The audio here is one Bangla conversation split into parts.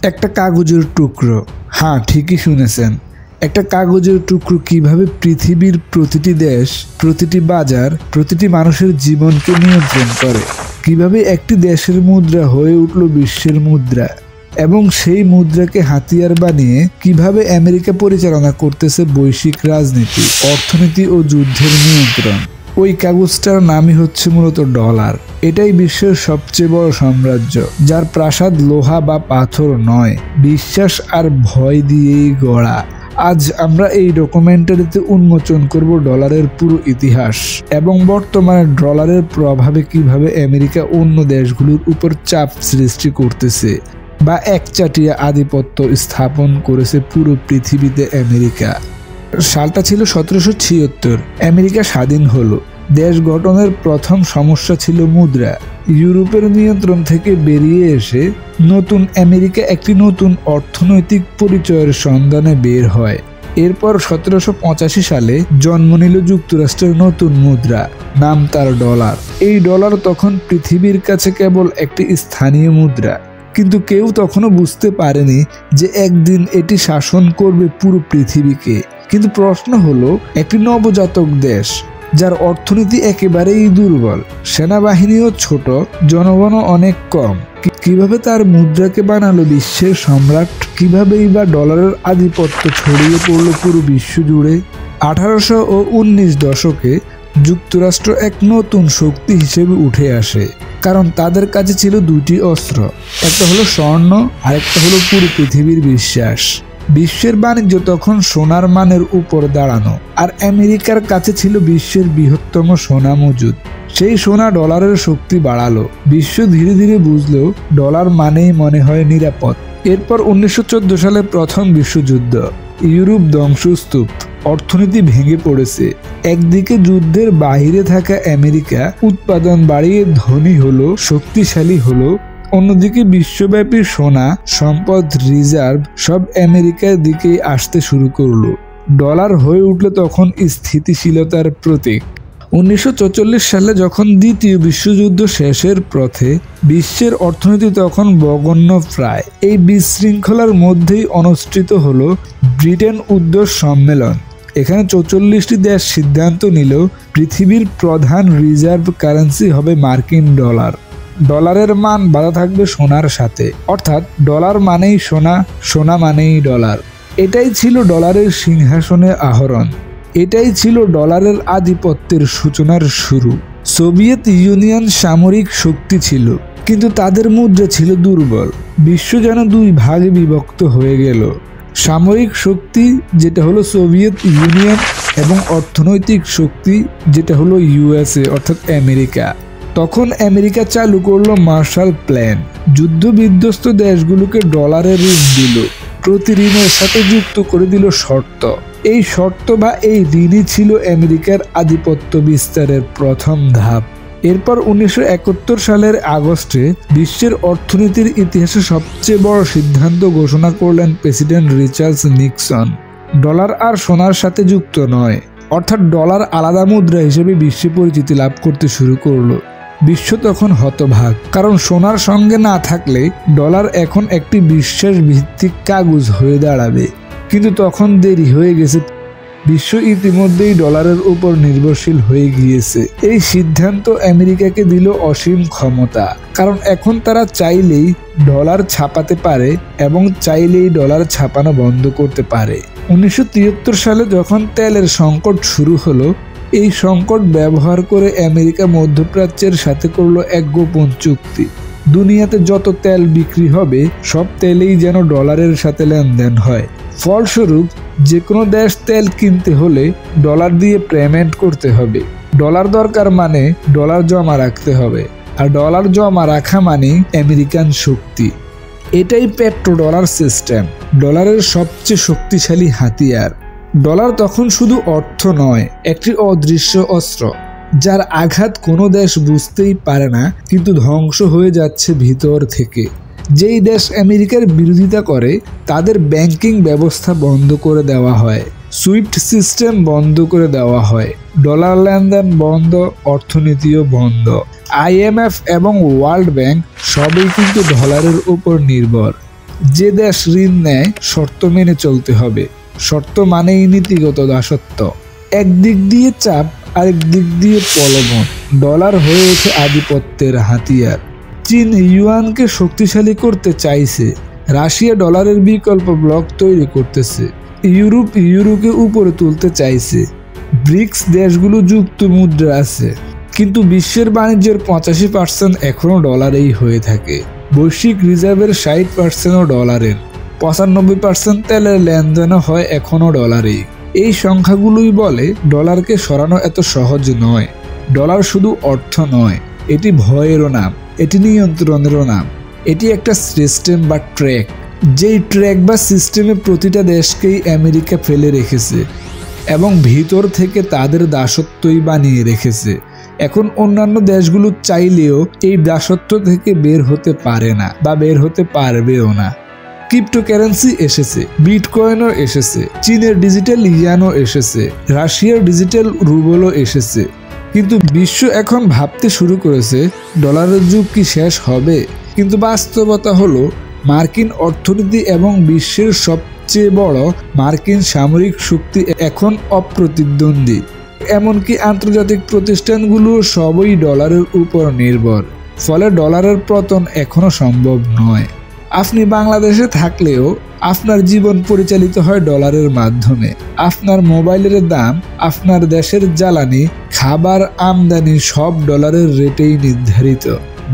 একটা কাগজের টুকরো, হ্যাঁ ঠিকই শুনেছেন, একটা কাগজের টুকরো কিভাবে পৃথিবীর প্রতিটি দেশ, প্রতিটি বাজার, প্রতিটি মানুষের জীবনকে নিয়ন্ত্রণ করে, কিভাবে একটি দেশের মুদ্রা হয়ে উঠল বিশ্বের মুদ্রা, এবং সেই মুদ্রাকে হাতিয়ার বানিয়ে কিভাবে আমেরিকা পরিচালনা করতেছে বৈশ্বিক রাজনীতি, অর্থনীতি ও যুদ্ধের নিয়ন্ত্রণ। ওই কাগজটার নামই হচ্ছে মূলত ডলার। এটাই বিশ্বের সবচেয়ে বড় সাম্রাজ্য, যার প্রাসাদ লোহা বা পাথর নয়, বিশ্বাস আর ভয় দিয়েই গড়া। আজ আমরা এই ডকুমেন্টারিতে উন্মোচন করব ডলারের পুরো ইতিহাস এবং বর্তমানে ডলারের প্রভাবে কিভাবে আমেরিকা অন্য দেশগুলোর উপর চাপ সৃষ্টি করতেছে বা একচাটিয়া আধিপত্য স্থাপন করেছে পুরো পৃথিবীতে। আমেরিকা সালটা ছিল 1776। আমেরিকা স্বাধীন হলো। দেশ গঠনের প্রথম সমস্যা ছিল মুদ্রা। ইউরোপের নিয়ন্ত্রণ থেকে বেরিয়ে এসে নতুন আমেরিকা একটি নতুন অর্থনৈতিক পরিচয়ের সন্ধানে বের হয়। এরপর 1785 সালে জন্ম নিল যুক্তরাষ্ট্রের নতুন মুদ্রা, নাম তার ডলার। এই ডলার তখন পৃথিবীর কাছে কেবল একটি স্থানীয় মুদ্রা, কিন্তু কেউ তখনও বুঝতে পারেনি যে একদিন এটি শাসন করবে পুরো পৃথিবীকে। কিন্তু প্রশ্ন হলো, একটি নবজাতক দেশ যার অর্থনীতি একেবারেই দুর্বল, সেনাবাহিনীও ছোট, জনগণও অনেক কম, কিভাবে তার মুদ্রাকে বানালো বিশ্বের সম্রাট? কিভাবেই বা ডলারের আধিপত্য ছড়িয়ে পড়ল পুরো বিশ্ব জুড়ে? 1800 ও 19 দশকে যুক্তরাষ্ট্র এক নতুন শক্তি হিসেবে উঠে আসে, কারণ তাদের কাছে ছিল দুটি অস্ত্র, একটা হলো স্বর্ণ আর একটা হলো পুরো পৃথিবীর বিশ্বাস। বিশ্বের বাণিজ্য তখন সোনার মানের উপর দাঁড়ানো, আর আমেরিকার কাছে ছিল বিশ্বের বৃহত্তম সোনা মজুদ। সেই সোনা ডলারের শক্তি বাড়ালো। বিশ্ব ধীরে ধীরে বুঝলো ডলার মানেই মনে হয় নিরাপদ। এরপর 1914 সালে প্রথম বিশ্বযুদ্ধ। ইউরোপ ধ্বংসস্তূপ, অর্থনীতি ভেঙে পড়েছে। একদিকে যুদ্ধের বাইরে থাকা আমেরিকা উৎপাদন বাড়িয়ে ধনী হলো, শক্তিশালী হলো, অন্যদিকে বিশ্বব্যাপী সোনা, সম্পদ, রিজার্ভ সব আমেরিকার দিকেই আসতে শুরু করলো। ডলার হয়ে উঠল তখন স্থিতিশীলতার প্রতীক। 1944 সালে যখন দ্বিতীয় বিশ্বযুদ্ধ শেষের পথে, বিশ্বের অর্থনীতি তখন বগন্য প্রায়। এই বিশৃঙ্খলার মধ্যেই অনুষ্ঠিত হলো ব্রিটেন উদ্যোগ সম্মেলন। এখানে 44টি দেশ সিদ্ধান্ত নিল পৃথিবীর প্রধান রিজার্ভ কারেন্সি হবে মার্কিন ডলার। ডলারের মান বাঁধা থাকবে সোনার সাথে, অর্থাৎ ডলার মানেই সোনা, সোনা মানেই ডলার। এটাই ছিল ডলারের সিংহাসনের আহরণ। এটাই ছিল ডলারের আধিপত্যের সূচনার শুরু। সোভিয়েত ইউনিয়ন সামরিক শক্তি ছিল, কিন্তু তাদের মুদ্রা ছিল দুর্বল। বিশ্ব যেন দুই ভাগে বিভক্ত হয়ে গেল। সামরিক শক্তি যেটা হলো সোভিয়েত ইউনিয়ন, এবং অর্থনৈতিক শক্তি যেটা হলো ইউএসএ অর্থাৎ আমেরিকা। তখন আমেরিকা চালু করলো মার্শাল প্ল্যান। যুদ্ধ বিধ্বস্ত দেশগুলোকে ডলারের ঋণ দিল, প্রতি ঋণের সাথে যুক্ত করে দিল শর্ত। এই শর্ত বা এই ঋণই ছিল আমেরিকার আধিপত্য বিস্তারের প্রথম ধাপ। এরপর 1971 সালের আগস্টে বিশ্বের অর্থনীতির ইতিহাসে সবচেয়ে বড় সিদ্ধান্ত ঘোষণা করলেন প্রেসিডেন্ট রিচার্ড নিক্সন। ডলার আর সোনার সাথে যুক্ত নয়, অর্থাৎ ডলার আলাদা মুদ্রা হিসেবে বিশ্বে পরিচিতি লাভ করতে শুরু করলো। বিশ্ব তখন হতভাগ, কারণ সোনার সঙ্গে না থাকলে ডলার এখন একটি বিশ্বাস ভিত্তিক কাগজ হয়ে দাঁড়াবে। কিন্তু তখন দেরি হয়ে গেছে। বিশ্ব ইতিমধ্যেই ডলারের উপর নির্ভরশীল হয়ে গিয়েছে। এই সিদ্ধান্ত আমেরিকাকে দিল অসীম ক্ষমতা, কারণ এখন তারা চাইলেই ডলার ছাপাতে পারে এবং চাইলেই ডলার ছাপানো বন্ধ করতে পারে। 1973 সালে যখন তেলের সংকট শুরু হলো, এই সংকট ব্যবহার করে আমেরিকা মধ্যপ্রাচ্যের সাথে করলো এক গোপন চুক্তি। দুনিয়াতে যত তেল বিক্রি হবে সব তেলেই যেন ডলারের সাথে লেনদেন হয়। ফলস্বরূপ যে কোনো দেশ তেল কিনতে হলে ডলার দিয়ে পেমেন্ট করতে হবে। ডলার দরকার মানে ডলার জমা রাখতে হবে, আর ডলার জমা রাখা মানে আমেরিকান শক্তি। এটাই পেট্রো ডলার সিস্টেম, ডলারের সবচেয়ে শক্তিশালী হাতিয়ার। ডলার তখন শুধু অর্থ নয়, একটি অদৃশ্য অস্ত্র, যার আঘাত কোনো দেশ বুঝতেই পারে না, কিন্তু ধ্বংস হয়ে যাচ্ছে ভিতর থেকে। যেই দেশ আমেরিকার বিরোধিতা করে তাদের ব্যাংকিং ব্যবস্থা বন্ধ করে দেওয়া হয়, সুইফট সিস্টেম বন্ধ করে দেওয়া হয়, ডলার লেনদেন বন্ধ, অর্থনীতিও বন্ধ। IMF এবং ওয়ার্ল্ড ব্যাংক সবই কিন্তু ডলারের উপর নির্ভর। যে দেশ ঋণ নেয় শর্ত মেনে চলতে হবে। শর্ত মানেই নীতিগত দাসত্ব। একদিক দিয়ে চাপ, আরেক দিক দিয়ে প্রলোভন। ডলার হয়ে ওঠে আধিপত্যের হাতিয়ার। চীন ইউয়ানকে শক্তিশালী করতে চাইছে। রাশিয়া ডলারের বিকল্প ব্লক তৈরি করতেছে। ইউরোপ ইউরোকে উপরে তুলতে চাইছে। ব্রিক্স দেশগুলো যুক্ত মুদ্রা আছে, কিন্তু বিশ্বের বাণিজ্যের 85% এখনও ডলারেই হয়ে থাকে। বৈশ্বিক রিজার্ভের 60%ও ডলারের। 95% তেলের লেনদেনও হয় এখনও ডলারেই। এই সংখ্যাগুলোই বলে ডলারকে সরানো এত সহজ নয়। ডলার শুধু অর্থ নয়, এটি ভয়েরও নাম, এটি নিয়ন্ত্রণেরও নাম। এটি একটা সিস্টেম বা ট্র্যাক, যেই ট্র্যাক বা সিস্টেমে প্রতিটা দেশকেই আমেরিকা ফেলে রেখেছে এবং ভিতর থেকে তাদের দাসত্বই বানিয়ে রেখেছে। এখন অন্যান্য দেশগুলো চাইলেও এই দাসত্ব থেকে বের হতে পারে না বা বের হতে পারবেও না। ক্রিপ্টোকারেন্সি এসেছে, বিটকয়েনও এসেছে, চীনের ডিজিটাল ইয়ানও এসেছে, রাশিয়ার ডিজিটাল রুবলও এসেছে। কিন্তু বিশ্ব এখন ভাবতে শুরু করেছে ডলারের যুগ কি শেষ হবে? কিন্তু বাস্তবতা হলো মার্কিন অর্থনীতি এবং বিশ্বের সবচেয়ে বড় মার্কিন সামরিক শক্তি এখন অপ্রতিদ্বন্দ্বী। এমনকি আন্তর্জাতিক প্রতিষ্ঠানগুলো সবই ডলারের উপর নির্ভর। ফলে ডলারের পতন এখনো সম্ভব নয়। আপনি বাংলাদেশে থাকলেও আপনার জীবন পরিচালিত হয় ডলারের মাধ্যমে। আপনার মোবাইলের দাম, আপনার দেশের জ্বালানি, খাবার, আমদানি সব ডলারের রেটেই নির্ধারিত।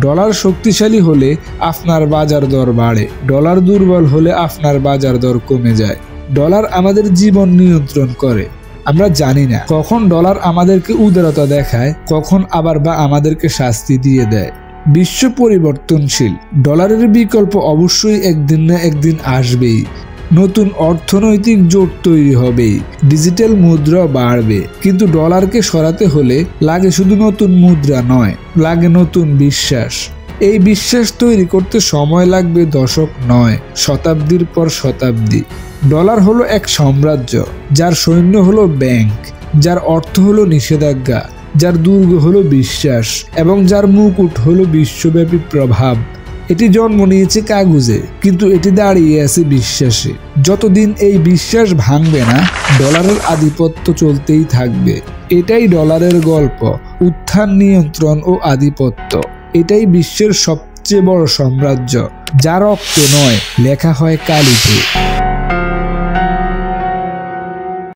ডলার শক্তিশালী হলে আপনার বাজার দর বাড়ে, ডলার দুর্বল হলে আপনার বাজার দর কমে যায়। ডলার আমাদের জীবন নিয়ন্ত্রণ করে। আমরা জানি না কখন ডলার আমাদেরকে উদারতা দেখায়, কখন আবার বা আমাদেরকে শাস্তি দিয়ে দেয়। বিশ্ব পরিবর্তনশীল। ডলারের বিকল্প অবশ্যই একদিন না একদিন আসবেই। নতুন অর্থনৈতিক জোট তৈরি হবেই, ডিজিটাল মুদ্রা বাড়বে। কিন্তু ডলারকে সরাতে হলে লাগে শুধু নতুন মুদ্রা নয়, লাগে নতুন বিশ্বাস। এই বিশ্বাস তৈরি করতে সময় লাগবে দশক নয়, শতাব্দীর পর শতাব্দী। ডলার হলো এক সাম্রাজ্য, যার সৈন্য হলো ব্যাংক, যার অর্থ হলো নিষেধাজ্ঞা, যার দুর্গ হলো বিশ্বাস এবং যার মুকুট হলো বিশ্বব্যাপী প্রভাব। এটি জন্ম নিয়েছে কাগজে, কিন্তু এটি দাঁড়িয়ে আছে বিশ্বাসে। যতদিন এই বিশ্বাস ভাঙবে না, ডলারের আধিপত্য চলতেই থাকবে। এটাই ডলারের গল্প, উত্থান, নিয়ন্ত্রণ ও আধিপত্য। এটাই বিশ্বের সবচেয়ে বড় সাম্রাজ্য, যা রক্তে নয়, লেখা হয় কালিতে।